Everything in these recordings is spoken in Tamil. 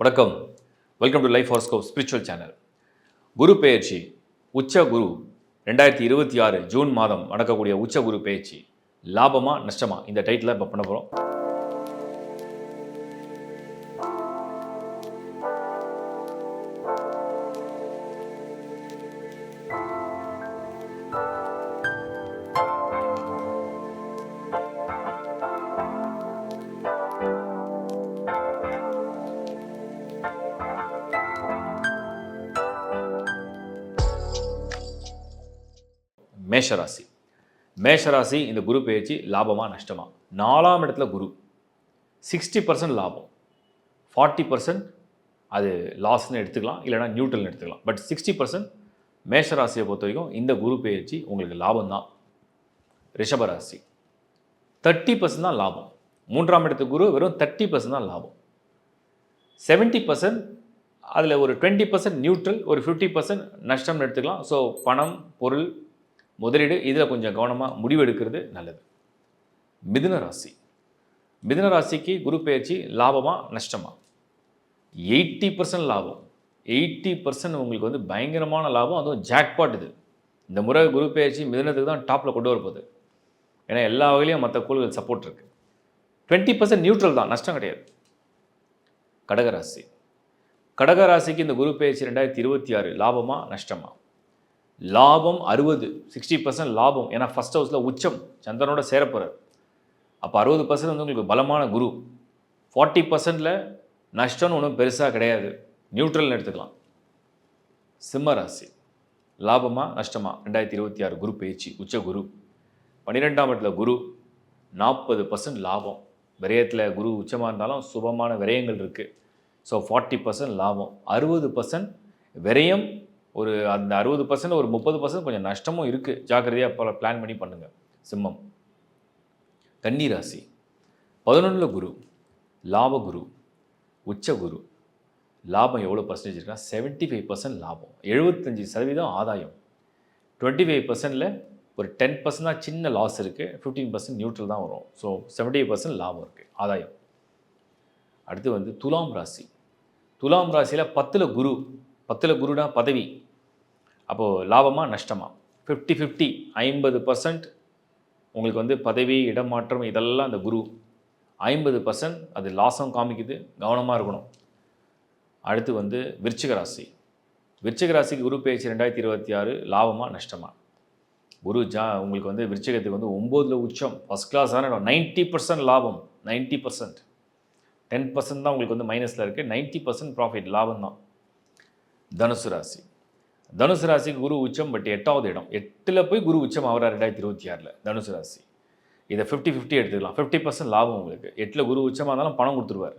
வணக்கம். Welcome to life horoscope spiritual channel. குரு பெயர்ச்சி உச்ச குரு 2026 ஜூன் மாதம் நடக்கக்கூடிய உச்ச குரு பெயர்ச்சி லாபமா நஷ்டமா இந்த டைட்டில் இப்போ பண்ண போகிறோம். மேஷராசி. மேஷராசி இந்த குரு பெயர்ச்சி லாபமா நஷ்டமா? 4ஆம் இடத்துல குரு 60% லாபம், 40% அது லாஸ்ன்னு எடுத்துக்கலாம், இல்லைனா நியூட்ரல்னு எடுத்துக்கலாம். பட் 60% மேஷராசியை பொறுத்த வரைக்கும் இந்த குரு பெயர்ச்சி உங்களுக்கு லாபம் தான். ரிஷபராசி 30% தான் லாபம். 3ஆம் இடத்து குரு வெறும் 30% தான் லாபம். 70% அதில் ஒரு 20% நியூட்ரல், ஒரு 50% நஷ்டம்னு எடுத்துக்கலாம். ஸோ பணம், பொருள், முதலீடு இதில் கொஞ்சம் கவனமாக முடிவெடுக்கிறது நல்லது. மிதுன ராசி. மிதுன ராசிக்கு குரு பெயர்ச்சி லாபமா நஷ்டமா? 80% லாபம். 80% உங்களுக்கு வந்து பயங்கரமான லாபம், அதுவும் ஜாக்பாட். இது இந்த முறை குரு பெயர்ச்சி மிதுனத்துக்கு தான் டாப்பில் கொண்டு வரப்போகுது. ஏன்னா எல்லா வகையிலையும் மற்ற கோள்கள் சப்போர்ட் இருக்குது. 20% நியூட்ரல் தான், நஷ்டம் கிடையாது. கடகராசி. கடகராசிக்கு இந்த குரு பெயர்ச்சி 2026 லாபமா நஷ்டமா? லாபம் 60% லாபம். ஏன்னா ஃபஸ்ட் ஹவுஸில் உச்சம் சந்திரனோட சேரப்போகிறார். அப்போ 60% வந்து உங்களுக்கு பலமான குரு. 40%ல் நஷ்டம்னு ஒன்றும் பெருசாக கிடையாது, நியூட்ரல்னு எடுத்துக்கலாம். சிம்ம ராசி. லாபமா நஷ்டமா 2026 குரு பெயர்ச்சி உச்ச குரு 12ஆம் இடத்துல குரு 40% லாபம். விரயத்தில் குரு உச்சமாக இருந்தாலும் சுபமான விரயங்கள் இருக்குது. ஸோ 40% லாபம், 60% விரயம். ஒரு அந்த 60% ஒரு 30% கொஞ்சம் நஷ்டமும் இருக்குது. ஜாக்கிரதையாக பல பிளான் பண்ணி பண்ணுங்கள். சிம்மம். கன்னி ராசி 11ல் குரு, லாப குரு, உச்ச குரு. லாபம் எவ்வளோ பர்சன்டேஜ் இருக்குன்னா 75% லாபம், 75% ஆதாயம். 25%ல் ஒரு 10% தான் சின்ன லாஸ் இருக்குது, 15% நியூட்ரல் தான் வரும். ஸோ 75% லாபம் இருக்குது, ஆதாயம். அடுத்து வந்து துலாம் ராசி. துலாம் ராசியில் 10ல் குரு. 10ல் குருனா பதவி. அப்போது லாபமா நஷ்டமா? 50-50. 50% உங்களுக்கு வந்து பதவி, இடமாற்றம் இதெல்லாம் அந்த குரு. 50% அது லாஸும் காமிக்குது, கவனமாக இருக்கணும். அடுத்து வந்து விருச்சிக ராசி. விருச்சிக ராசிக்கு குரு பெயர்ச்சி 2026 லாபமா நஷ்டமா? குரு உங்களுக்கு வந்து விருச்சிகத்துக்கு வந்து 9ல் உச்சம், ஃபஸ்ட் கிளாஸான 90% லாபம். 90%. 10% தான் உங்களுக்கு வந்து மைனஸில் இருக்குது, 90% ப்ராஃபிட், லாபம் தான். தனுசு ராசி. தனுசு ராசிக்கு குரு உச்சம், பட் 8வது இடம். 8ல் போய் குரு உச்சம் ஆகிறார் 2026. தனுசு ராசி இதை 50-50 எடுத்துக்கலாம். 50% லாபம் உங்களுக்கு. 8ல் குரு உச்சமாக இருந்தாலும் பணம் கொடுத்துருவார்.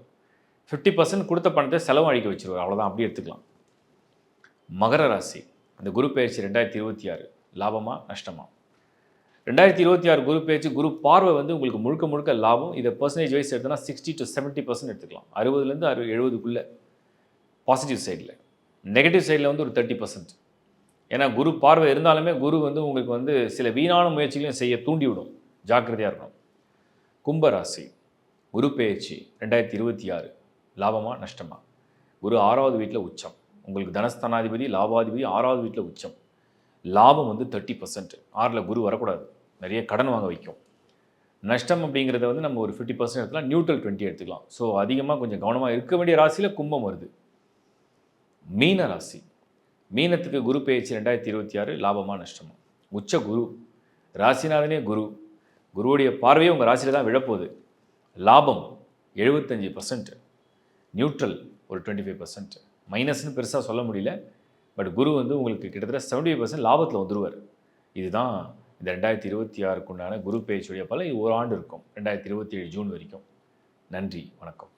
50% கொடுத்த பணத்தை செலவு அழிக்க வச்சுருவார், அவ்வளோதான். அப்படி எடுத்துக்கலாம். மகர ராசி. அந்த குரு பெயர்ச்சி 2026 லாபமா நஷ்டமா? 2026 குரு பெயர்ச்சி குரு பார்வை வந்து உங்களுக்கு முழுக்க முழுக்க லாபம். இதை பர்சன்டேஜ் வைஸ் எடுத்தோன்னா 60-70% எடுத்துக்கலாம். 60லேருந்து 70க்குள்ளே பாசிட்டிவ் சைடில். நெகட்டிவ் சைடில் வந்து ஒரு 30%. ஏன்னா குரு பார்வை இருந்தாலுமே குரு வந்து உங்களுக்கு வந்து சில வீணான முயற்சிகளையும் செய்ய தூண்டிவிடும், ஜாக்கிரதையாக இருக்கணும். கும்பராசி. குரு பெயர்ச்சி 2026 லாபமா நஷ்டமா? குரு 6வது வீட்டில் உச்சம். உங்களுக்கு தனஸ்தானாதிபதி, லாபாதிபதி 6வது வீட்டில் உச்சம். லாபம் வந்து 30%. 6ல் குரு வரக்கூடாது, நிறைய கடன் வாங்க வைக்கும். நஷ்டம் அப்படிங்கிறத வந்து நம்ம ஒரு 50% எடுத்துக்கலாம், நியூட்ரல் 20 எடுத்துக்கலாம். ஸோ அதிகமாக கொஞ்சம் கவனமாக இருக்க வேண்டிய ராசியில் கும்பம் வருது. மீன ராசி. மீனத்துக்கு குரு பெயர்ச்சி 2026 லாபமா நஷ்டமா? உச்ச குரு, ராசிநாதனே குரு. குருவுடைய பார்வையே உங்கள் ராசியில் தான் விழப்போகுது. லாபம் 75%, நியூட்ரல் ஒரு 25%. மைனஸ்னு பெருசாக சொல்ல முடியல, பட் குரு வந்து உங்களுக்கு கிட்டத்தட்ட 75% லாபத்தில் வந்துடுவார். இதுதான் இந்த 2026க்குண்டான குரு பெயர்ச்சியுடைய பல. இது ஒரு ஆண்டு இருக்கும், 2027 ஜூன் வரைக்கும். நன்றி, வணக்கம்.